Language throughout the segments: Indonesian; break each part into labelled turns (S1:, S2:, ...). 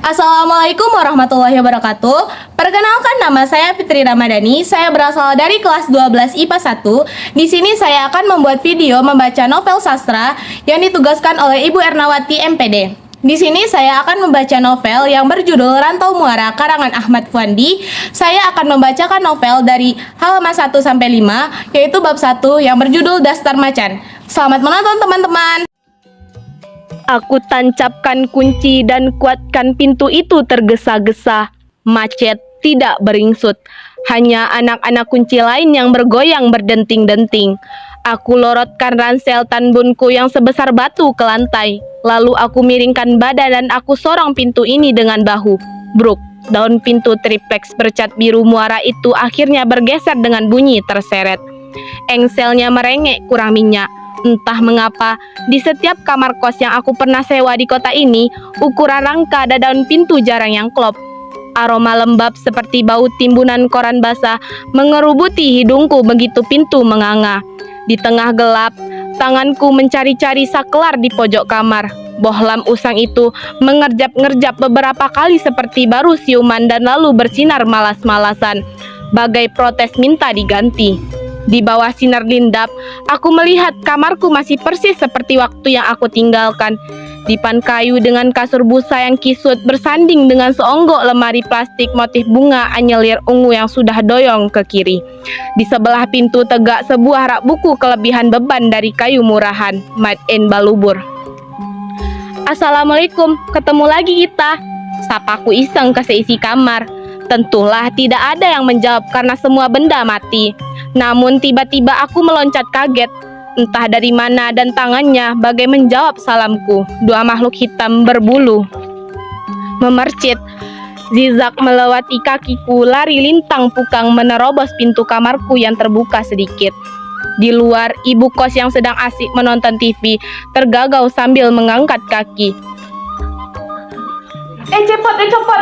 S1: Assalamualaikum warahmatullahi wabarakatuh. Perkenalkan, nama saya Fitri Ramadhani. Saya berasal dari kelas 12 IPA 1. Di sini saya akan membuat video membaca novel sastra yang ditugaskan oleh Ibu Ernawati MPD. Di sini saya akan membaca novel yang berjudul Rantau Muara karangan Ahmad Fuandi. Saya akan membacakan novel dari halaman 1 sampai 5, yaitu bab 1 yang berjudul Dastar Macan. Selamat menonton teman-teman.
S2: Aku tancapkan kunci dan kuatkan pintu itu tergesa-gesa. Macet tidak beringsut. Hanya anak-anak kunci lain yang bergoyang berdenting-denting. Aku lorotkan ransel tanbunku yang sebesar batu ke lantai. Lalu aku miringkan badan dan aku sorong pintu ini dengan bahu. Bruk, daun pintu triplex bercat biru muara itu akhirnya bergeser dengan bunyi terseret. Engselnya merengek kurang minyak. Entah mengapa, di setiap kamar kos yang aku pernah sewa di kota ini, ukuran rangka dan daun pintu jarang yang klop. Aroma lembab seperti bau timbunan koran basah mengerubuti hidungku begitu pintu menganga. Di tengah gelap, tanganku mencari-cari saklar di pojok kamar. Bohlam usang itu mengerjap-ngerjap beberapa kali seperti baru siuman dan lalu bersinar malas-malasan, bagai protes minta diganti. Di bawah sinar lindap, aku melihat kamarku masih persis seperti waktu yang aku tinggalkan. Dipan kayu dengan kasur busa yang kisut bersanding dengan seonggok lemari plastik motif bunga anyelir ungu yang sudah doyong ke kiri. Di sebelah pintu tegak sebuah rak buku kelebihan beban dari kayu murahan, Made in Balubur. Assalamualaikum, ketemu lagi kita. Sapaku iseng ke seisi kamar. Tentulah tidak ada yang menjawab karena semua benda mati. Namun tiba-tiba aku meloncat kaget. Entah dari mana dan tangannya bagai menjawab salamku. Dua makhluk hitam berbulu memercit. Zigzag melewati kakiku, lari lintang pukang menerobos pintu kamarku yang terbuka sedikit. Di luar, ibu kos yang sedang asik menonton TV tergagau sambil mengangkat kaki.
S1: Cepot,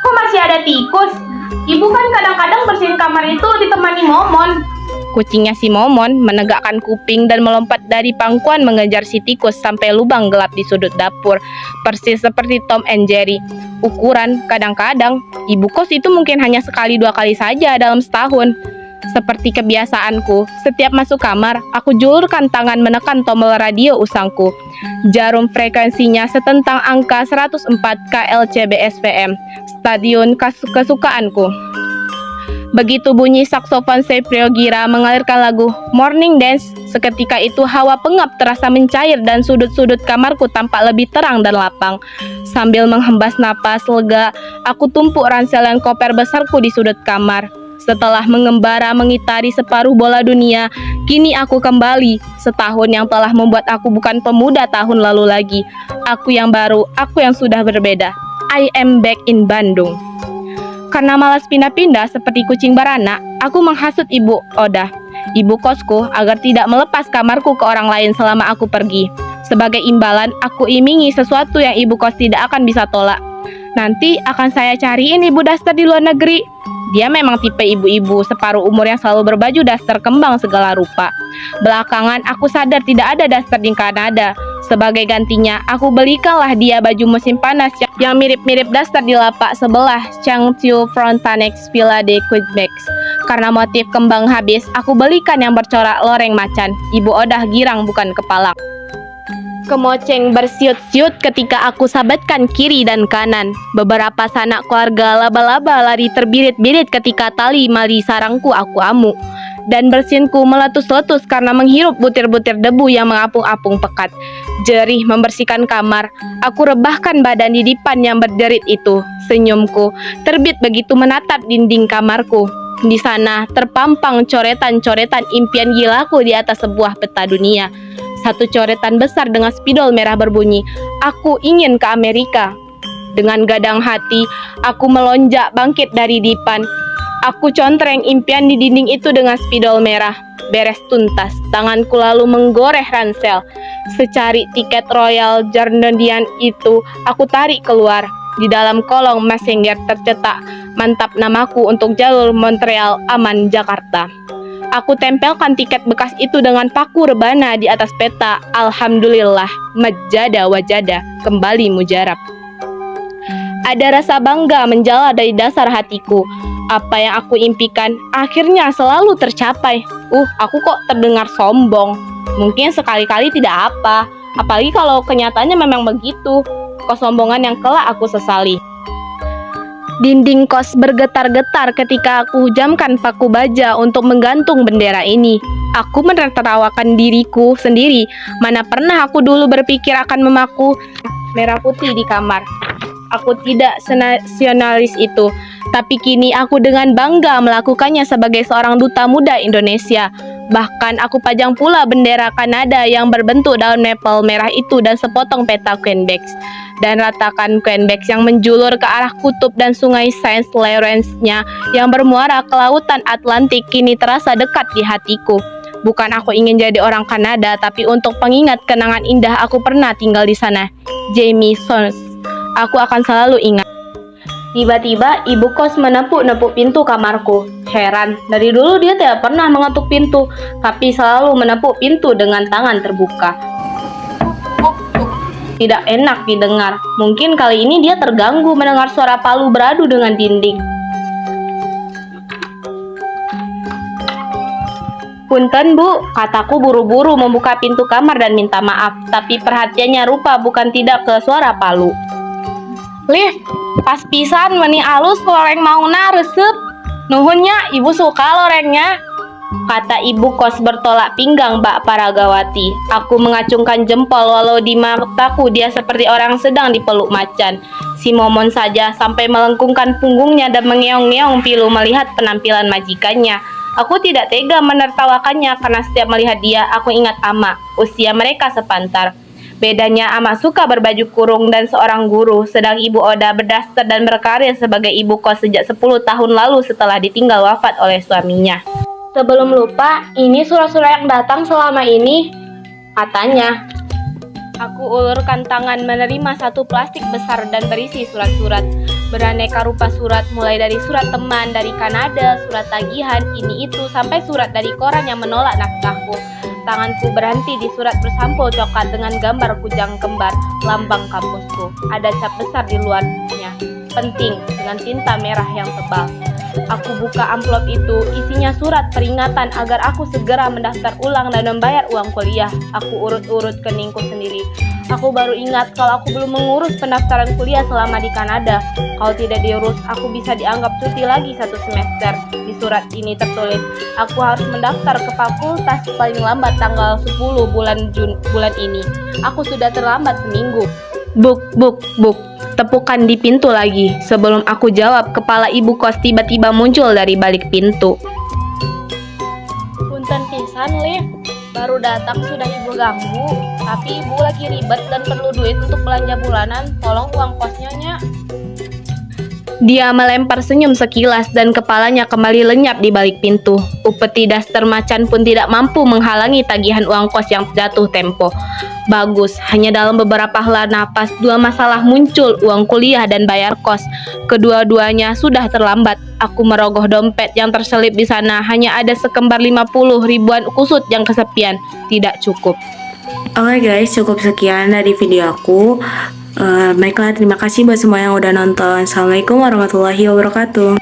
S1: kok masih ada tikus? Ibu kan kadang-kadang bersihin kamar itu ditemani Momon.
S2: Kucingnya si Momon menegakkan kuping dan melompat dari pangkuan mengejar si tikus sampai lubang gelap di sudut dapur, persis seperti Tom and Jerry. Ukuran, kadang-kadang, ibu kos itu mungkin hanya sekali dua kali saja dalam setahun. Seperti kebiasaanku, setiap masuk kamar, aku julurkan tangan menekan tombol radio usangku. Jarum frekuensinya setentang angka 104 KLCBS VM, stadion kesukaanku. Begitu bunyi saksofon Seprio Gira mengalirkan lagu Morning Dance, seketika itu hawa pengap terasa mencair dan sudut-sudut kamarku tampak lebih terang dan lapang. Sambil menghembas napas lega, aku tumpuk ransel dan koper besarku di sudut kamar. Setelah mengembara mengitari separuh bola dunia, kini aku kembali. Setahun yang telah membuat aku bukan pemuda tahun lalu lagi. Aku yang baru, aku yang sudah berbeda. I am back in Bandung. Karena malas pindah-pindah seperti kucing beranak, aku menghasut Ibu Odah, ibu kosku, agar tidak melepas kamarku ke orang lain selama aku pergi. Sebagai imbalan, aku imingi sesuatu yang ibu kos tidak akan bisa tolak. Nanti akan saya cariin ibu daster di luar negeri. Dia memang tipe ibu-ibu separuh umur yang selalu berbaju daster kembang segala rupa. Belakangan aku sadar tidak ada daster di Kanada. Sebagai gantinya, aku belikanlah dia baju musim panas yang mirip-mirip daster di lapak sebelah Changchiu Frontenac Villa de Quebec. Karena motif kembang habis, aku belikan yang bercorak loreng macan. Ibu Odah girang bukan kepala. Kemoceng bersiut-siut ketika aku sabatkan kiri dan kanan. Beberapa sanak keluarga laba-laba lari terbirit-birit ketika tali mali sarangku aku amuk. Dan bersinku meletus-letus karena menghirup butir-butir debu yang mengapung-apung pekat. Jerih membersihkan kamar, aku rebahkan badan di dipan yang berderit itu. Senyumku terbit begitu menatap dinding kamarku. Di sana terpampang coretan-coretan impian gilaku di atas sebuah peta dunia. Satu coretan besar dengan spidol merah berbunyi, "Aku ingin ke Amerika." Dengan gadang hati, aku melonjak bangkit dari dipan. Aku contreng impian di dinding itu dengan spidol merah. Beres tuntas, tanganku lalu menggoreh ransel. Secari tiket Royal Jardinian itu, aku tarik keluar. Di dalam kolong messenger tercetak mantap namaku untuk jalur Montreal Aman Jakarta. Aku tempelkan tiket bekas itu dengan paku rebana di atas peta. Alhamdulillah, majada wajada, kembali mujarab. Ada rasa bangga menjala dari dasar hatiku. Apa yang aku impikan akhirnya selalu tercapai. Aku kok terdengar sombong. Mungkin sekali-kali tidak apa. Apalagi kalau kenyataannya memang begitu. Kesombongan yang kelak aku sesali. Dinding kos bergetar-getar ketika aku hujamkan paku baja untuk menggantung bendera ini. Aku menertawakan diriku sendiri. Mana pernah aku dulu berpikir akan memaku merah putih di kamar. Aku tidak senasionalis itu, tapi kini aku dengan bangga melakukannya sebagai seorang duta muda Indonesia. Bahkan aku pajang pula bendera Kanada yang berbentuk daun maple merah itu dan sepotong peta Quebec. Dan ratakan Quebec yang menjulur ke arah kutub dan sungai Saint Lawrence-nya yang bermuara ke lautan Atlantik kini terasa dekat di hatiku. Bukan aku ingin jadi orang Kanada, tapi untuk pengingat kenangan indah aku pernah tinggal di sana. Jamie Sons. Aku akan selalu ingat. Tiba-tiba ibu kos menepuk-nepuk pintu kamarku. Heran, dari dulu dia tidak pernah mengetuk pintu, tapi selalu menepuk pintu dengan tangan terbuka. Tidak enak didengar. Mungkin kali ini dia terganggu mendengar suara palu beradu dengan dinding. Punten bu, kataku buru-buru membuka pintu kamar dan minta maaf, tapi perhatiannya rupa bukan tidak ke suara palu. Liv, pas pisan meni alus loreng mauna resep. Nuhunnya, ibu suka lorengnya. Kata ibu kos bertolak pinggang Mbak Paragawati. Aku mengacungkan jempol walau di mataku dia seperti orang sedang dipeluk macan. Si Momon saja sampai melengkungkan punggungnya dan mengeong-ngeong pilu melihat penampilan majikannya. Aku tidak tega menertawakannya karena setiap melihat dia aku ingat Ama. Usia mereka sepantar. Bedanya Ama suka berbaju kurung dan seorang guru, sedang Ibu Oda berdaster dan berkarir sebagai ibu kos sejak 10 tahun lalu setelah ditinggal wafat oleh suaminya. Sebelum lupa, ini surat-surat yang datang selama ini, katanya. Aku ulurkan tangan menerima satu plastik besar dan berisi surat-surat. Beraneka rupa surat, mulai dari surat teman dari Kanada, surat tagihan, ini itu, sampai surat dari koran yang menolak nafkahku. Tanganku berhenti di surat bersampul coklat dengan gambar kujang kembar, lambang kampusku. Ada cap besar di luarnya, penting, dengan tinta merah yang tebal. Aku buka amplop itu, isinya surat peringatan agar aku segera mendaftar ulang dan membayar uang kuliah. Aku urut-urut keningku sendiri. Aku baru ingat kalau aku belum mengurus pendaftaran kuliah selama di Kanada. Kalau tidak diurus, aku bisa dianggap cuti lagi 1 semester. Di surat ini tertulis, aku harus mendaftar ke fakultas paling lambat tanggal 10 bulan ini. Aku sudah terlambat seminggu. Buk. Tepukan di pintu lagi. Sebelum aku jawab, kepala ibu kos tiba-tiba muncul dari balik pintu. Punten pisan, Liv. Baru datang sudah ibu ganggu. Tapi ibu lagi ribet dan perlu duit untuk belanja bulanan. Tolong uang kosnya, Nya. Dia melempar senyum sekilas dan kepalanya kembali lenyap di balik pintu. Upeti daster macan pun tidak mampu menghalangi tagihan uang kos yang jatuh tempo. Bagus, hanya dalam beberapa hela napas 2 masalah muncul, uang kuliah dan bayar kos. Kedua-duanya sudah terlambat. Aku merogoh dompet yang terselip di sana, hanya ada sekembar 50 ribuan kusut yang kesepian. Tidak cukup.
S3: Oke guys, cukup sekian dari video aku. Baiklah, terima kasih buat semua yang udah nonton. Assalamualaikum warahmatullahi wabarakatuh.